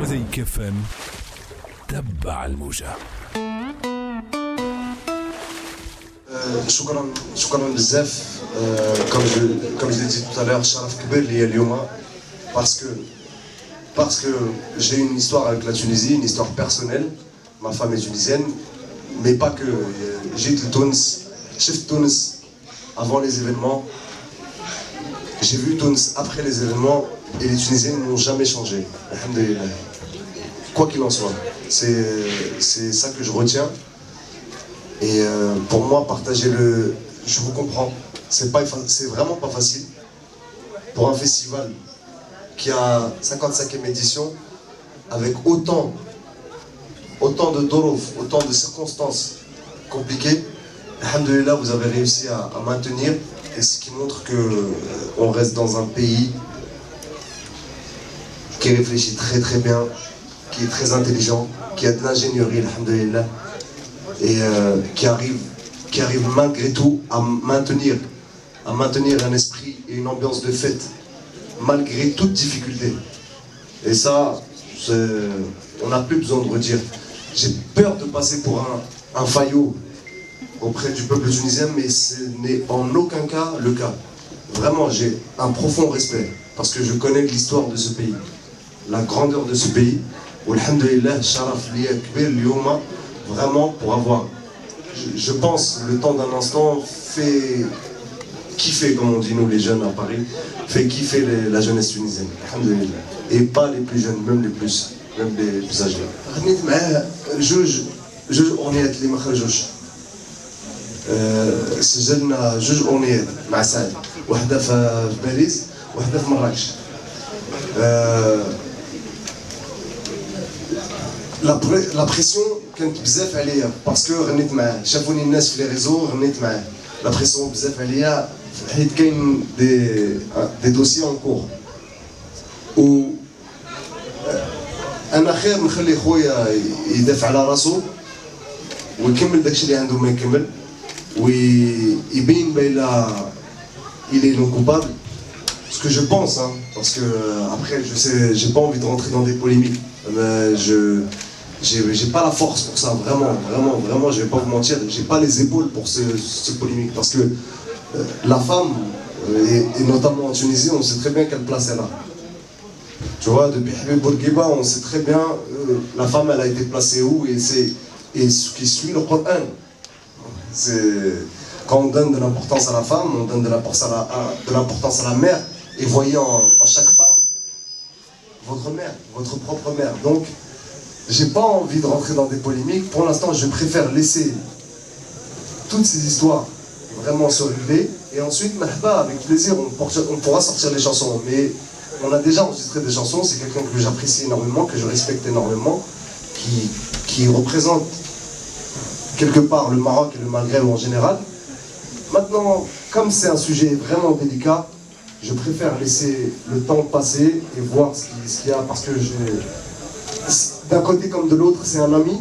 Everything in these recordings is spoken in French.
مزيك فن تبع الموجة. شكرا بزاف. comme je l'ai dit tout à l'heure, شرف كبير ليا اليوم parce que j'ai une histoire avec la Tunisie, une histoire personnelle. Ma femme est tunisienne, mais pas que. J'ai Tunis, chef Tunis avant les événements. J'ai vu Tunis après les événements et les Tunisiens n'ont jamais changé. Alhamdulillah. Quoi qu'il en soit, c'est ça que je retiens. Et pour moi, partager je vous comprends, c'est vraiment pas facile. Pour un festival qui a 55e édition, avec autant de dorof, autant de circonstances compliquées, alhamdulillah, vous avez réussi à maintenir, et ce qui montre qu'on reste dans un pays qui réfléchit très très bien, qui est très intelligent, qui a de l'ingénierie, alhamdulillah, et qui arrive malgré tout à maintenir un esprit et une ambiance de fête, malgré toute difficulté. Et ça, on n'a plus besoin de redire. J'ai peur de passer pour un faillot auprès du peuple tunisien, mais ce n'est en aucun cas le cas. Vraiment, j'ai un profond respect, parce que je connais l'histoire de ce pays, la grandeur de ce pays. Alhamdulillah, sharaf liya kbir lyouma, vraiment pour avoir, je pense, le temps d'un instant, fait kiffer, comme on dit nous les jeunes à Paris, fait kiffer la jeunesse tunisienne, alhamdulillah. Et pas les plus jeunes, même les plus âgés. غنيت معاه جوج أغنيات اللي ما خرجوش. سجلنا جوج أغنيات مع سعد، واحدة في باريس واحدة في مراكش. لا بريسيون كانت بزاف عليا باسكو غنيت معاه، شافوني الناس في لي ريزو غنيت معاه. لا بريسيون بزاف عليا حيت كاين دي دوسي اون كور. و انا خير نخلي خويا يدافع على راسو ويكمل داكشي اللي عنده ما يكمل ويبين بلا il est non coupable. Ce que je pense, hein, parce que après je sais, j'ai pas envie de rentrer dans des polémiques. J'ai pas la force pour ça, vraiment, je vais pas vous mentir, j'ai pas les épaules pour ce polémique, parce que la femme, et notamment en Tunisie, on sait très bien quelle place elle a. Tu vois, depuis Habib Bourguiba, on sait très bien la femme, elle a été placée où, et ce qui suit le Coran. Quand on donne de l'importance à la femme, on donne de l'importance à la mère, et voyez en chaque femme votre mère, votre propre mère. Donc, j'ai pas envie de rentrer dans des polémiques. Pour l'instant, je préfère laisser toutes ces histoires vraiment se régler. Et ensuite, avec plaisir, on pourra sortir les chansons. Mais on a déjà enregistré des chansons. C'est quelqu'un que j'apprécie énormément, que je respecte énormément, qui représente quelque part le Maroc et le Maghreb en général. Maintenant, comme c'est un sujet vraiment délicat, je préfère laisser le temps passer et voir ce qu'il y a, parce que d'un côté comme de l'autre, c'est un ami,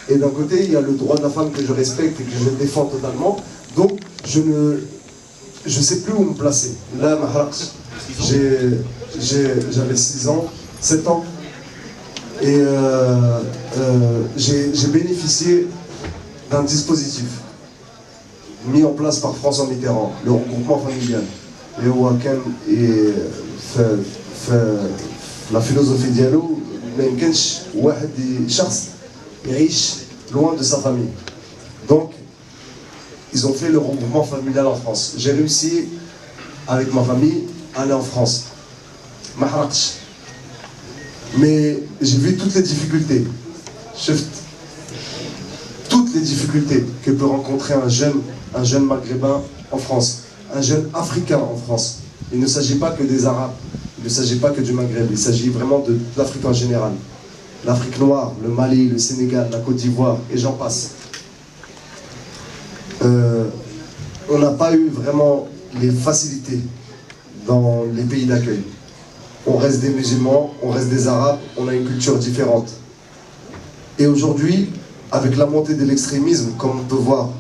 et d'un côté, il y a le droit de la femme que je respecte et que je défends totalement. Donc, je sais plus où me placer. Là, j'avais 6 ans, 7 ans, et j'ai bénéficié d'un dispositif mis en place par François Mitterrand, le regroupement familial. Et هو كان في la philosophie ديالو ما يمكنش واحد شخص يعيش loin de sa famille. Donc ils ont fait le regroupement familial en France. J'ai réussi avec ma famille à aller en France. ما حرقتش. Mais j'ai vu toutes les difficultés. Toutes les difficultés que peut rencontrer un jeune maghrébin en France. Un jeune africain en France. Il ne s'agit pas que des Arabes, il ne s'agit pas que du Maghreb, il s'agit vraiment de l'Afrique en général. L'Afrique noire, le Mali, le Sénégal, la Côte d'Ivoire, et j'en passe. On n'a pas eu vraiment les facilités dans les pays d'accueil. On reste des musulmans, on reste des Arabes, on a une culture différente. Et aujourd'hui, avec la montée de l'extrémisme, comme on peut voir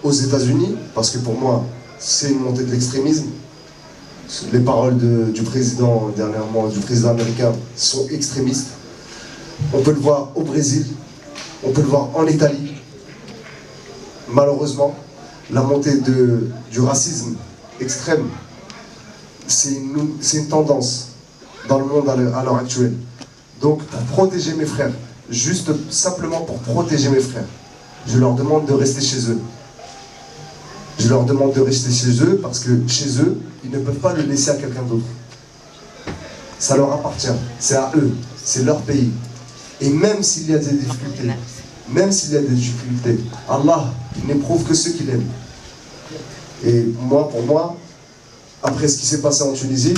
aux États-Unis, parce que pour moi, c'est une montée de l'extrémisme. Les paroles du président dernièrement, du président américain, sont extrémistes. On peut le voir au Brésil, on peut le voir en Italie. Malheureusement, la montée du racisme extrême, c'est une tendance dans le monde à l'heure actuelle. Donc, pour protéger mes frères, juste simplement pour protéger mes frères, je leur demande de rester chez eux. Je leur demande de rester chez eux parce que chez eux, ils ne peuvent pas le laisser à quelqu'un d'autre. Ça leur appartient, c'est à eux, c'est leur pays. Et même s'il y a des difficultés, Allah n'éprouve que ceux qu'il aime. Et moi, pour moi, après ce qui s'est passé en Tunisie,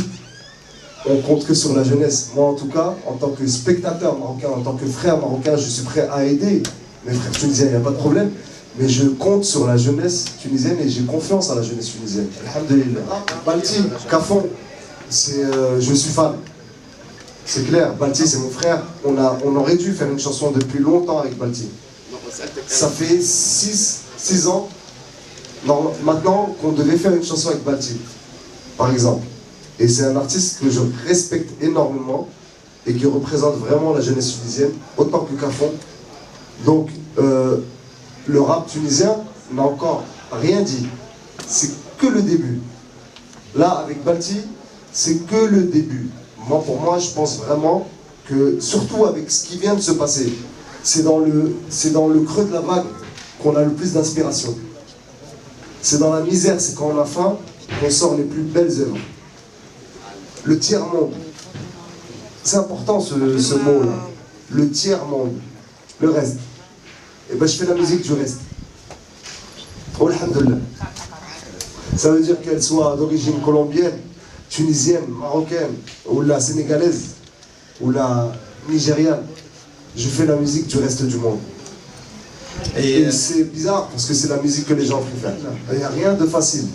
on compte que sur la jeunesse. Moi, en tout cas, en tant que spectateur marocain, en tant que frère marocain, je suis prêt à aider mes frères tunisiens, il n'y a pas de problème. Mais je compte sur la jeunesse tunisienne et j'ai confiance en la jeunesse tunisienne. Alhamdulillah. Balti, Kafon, je suis fan. C'est clair, Balti c'est mon frère. On aurait dû faire une chanson depuis longtemps avec Balti. Ça fait 6 ans maintenant qu'on devait faire une chanson avec Balti, par exemple. Et c'est un artiste que je respecte énormément et qui représente vraiment la jeunesse tunisienne, autant que Kafon. Donc, le rap tunisien n'a encore rien dit. C'est que le début. Là, avec Balti, c'est que le début. Pour moi, je pense vraiment que, surtout avec ce qui vient de se passer, c'est dans le creux de la vague qu'on a le plus d'inspiration. C'est dans la misère, c'est quand on a faim qu'on sort les plus belles œuvres. Le tiers-monde. C'est important ce mot-là. Le tiers-monde. Le reste. Et ben je fais la musique du reste. Oh, alhamdoulilah. Ça veut dire qu'elle soit d'origine colombienne, tunisienne, marocaine, ou la sénégalaise, ou la nigériane. Je fais la musique du reste du monde. Et c'est bizarre parce que c'est la musique que les gens préfèrent. Il n'y a rien de facile.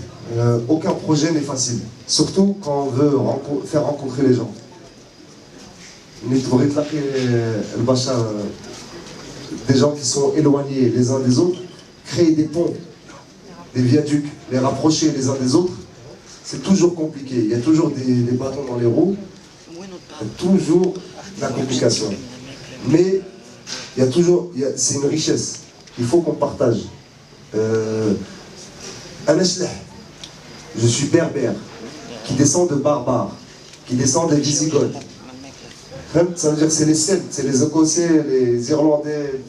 Aucun projet n'est facile. Surtout quand on veut faire rencontrer les gens. Des gens qui sont éloignés les uns des autres, créer des ponts, des viaducs, les rapprocher les uns des autres, c'est toujours compliqué. Il y a toujours des bâtons dans les roues, il y a toujours de la complication. Mais c'est une richesse. Il faut qu'on partage. Je suis berbère, qui descend de barbares, qui descend des Visigoths. Ça veut dire que c'est les Celtes, c'est les Écossais, les Irlandais.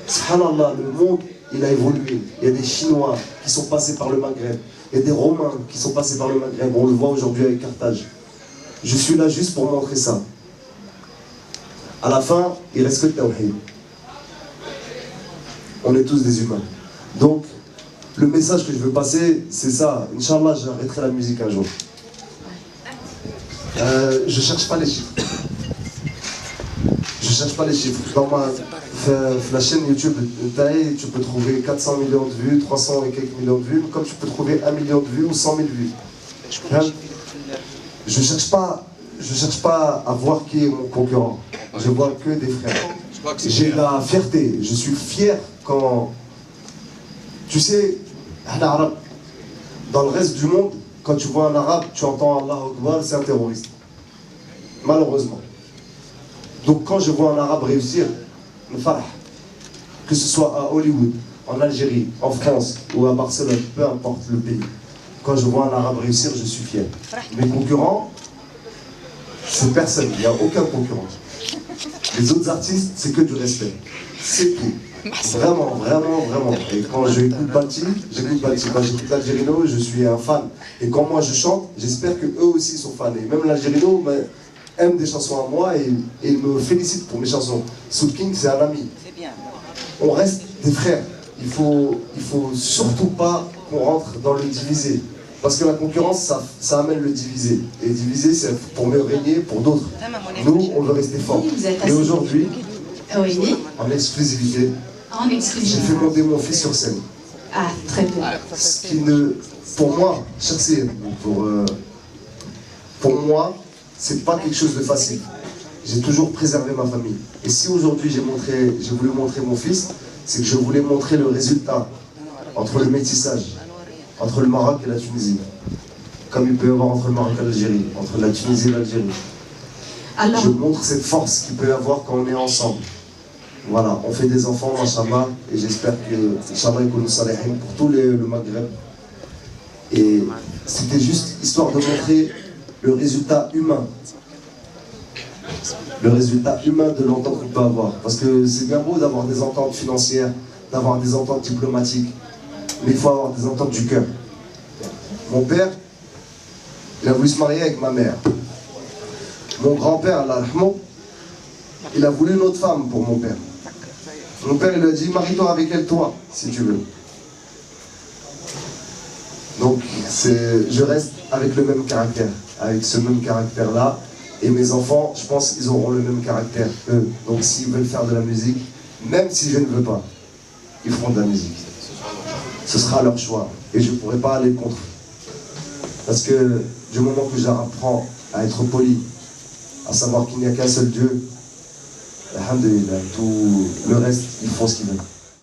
Subhanallah, le monde, il a évolué. Il y a des Chinois qui sont passés par le Maghreb. Il y a des Romains qui sont passés par le Maghreb. On le voit aujourd'hui avec Carthage. Je suis là juste pour montrer ça. À la fin, il reste que le tawhid. On est tous des humains. Donc, le message que je veux passer, c'est ça. Inch'Allah, j'arrêterai la musique un jour. Je cherche pas les chiffres. Je cherche pas les chiffres. Dans la chaîne YouTube, tu peux trouver 400 millions de vues, 300 et quelques millions de vues, comme tu peux trouver 1 million de vues ou 100 000 vues. Je cherche pas à voir qui est mon concurrent. Je vois que des frères. J'ai la fierté. Je suis fier quand... Tu sais, dans le reste du monde, quand tu vois un arabe, tu entends Allah Akbar, c'est un terroriste. Malheureusement. Donc quand je vois un arabe réussir, le farah, que ce soit à Hollywood, en Algérie, en France ou à Barcelone, peu importe le pays, quand je vois un arabe réussir, je suis fier. Mes concurrents, c'est personne, il n'y a aucun concurrent. Les autres artistes, c'est que du respect. C'est tout. Vraiment, vraiment, vraiment. Et quand j'écoute Balti, j'écoute Balti. Quand j'écoute l'Algérino, je suis un fan. Et quand moi je chante, j'espère qu'eux aussi sont fans. Et même l'Algérino aime des chansons à moi et il me félicite pour mes chansons. Soul King, c'est un ami. On reste des frères. Il faut surtout pas qu'on rentre dans le divisé. Parce que la concurrence, ça amène le divisé. Et diviser, c'est pour mieux régner pour d'autres. Nous, on veut rester forts. Et aujourd'hui, en exclusivité, j'ai fait monter mon fils sur scène. Ah, très bien. Ce qui pour moi, pour moi, c'est pas quelque chose de facile. J'ai toujours préservé ma famille. Et si aujourd'hui j'ai voulu montrer mon fils, c'est que je voulais montrer le résultat entre le métissage, entre le Maroc et la Tunisie. Comme il peut y avoir entre le Maroc et l'Algérie, entre la Tunisie et l'Algérie. Alors, Je montre cette force qu'il peut y avoir quand on est ensemble. Voilà, on fait des enfants, machallah, et j'espère que, inchallah, ils nous salihin pour tout le Maghreb. Et c'était juste histoire de montrer le résultat humain. Le résultat humain de l'entente qu'on peut avoir. Parce que c'est bien beau d'avoir des ententes financières, d'avoir des ententes diplomatiques, mais il faut avoir des ententes du cœur. Mon père, il a voulu se marier avec ma mère. Mon grand-père, Allah yarhamou, il a voulu une autre femme pour mon père. Mon père, il lui a dit, marie-toi avec elle, toi, si tu veux. Donc, je reste avec le même caractère, avec ce même caractère-là. Et mes enfants, je pense qu'ils auront le même caractère, eux. Donc, s'ils veulent faire de la musique, même si je ne veux pas, ils feront de la musique. Ce sera leur choix. Et je ne pourrai pas aller contre. Parce que du moment que je leur apprends à être poli, à savoir qu'il n'y a qu'un seul Dieu, alhamdulillah, tout le reste, ils font ce qu'ils veulent.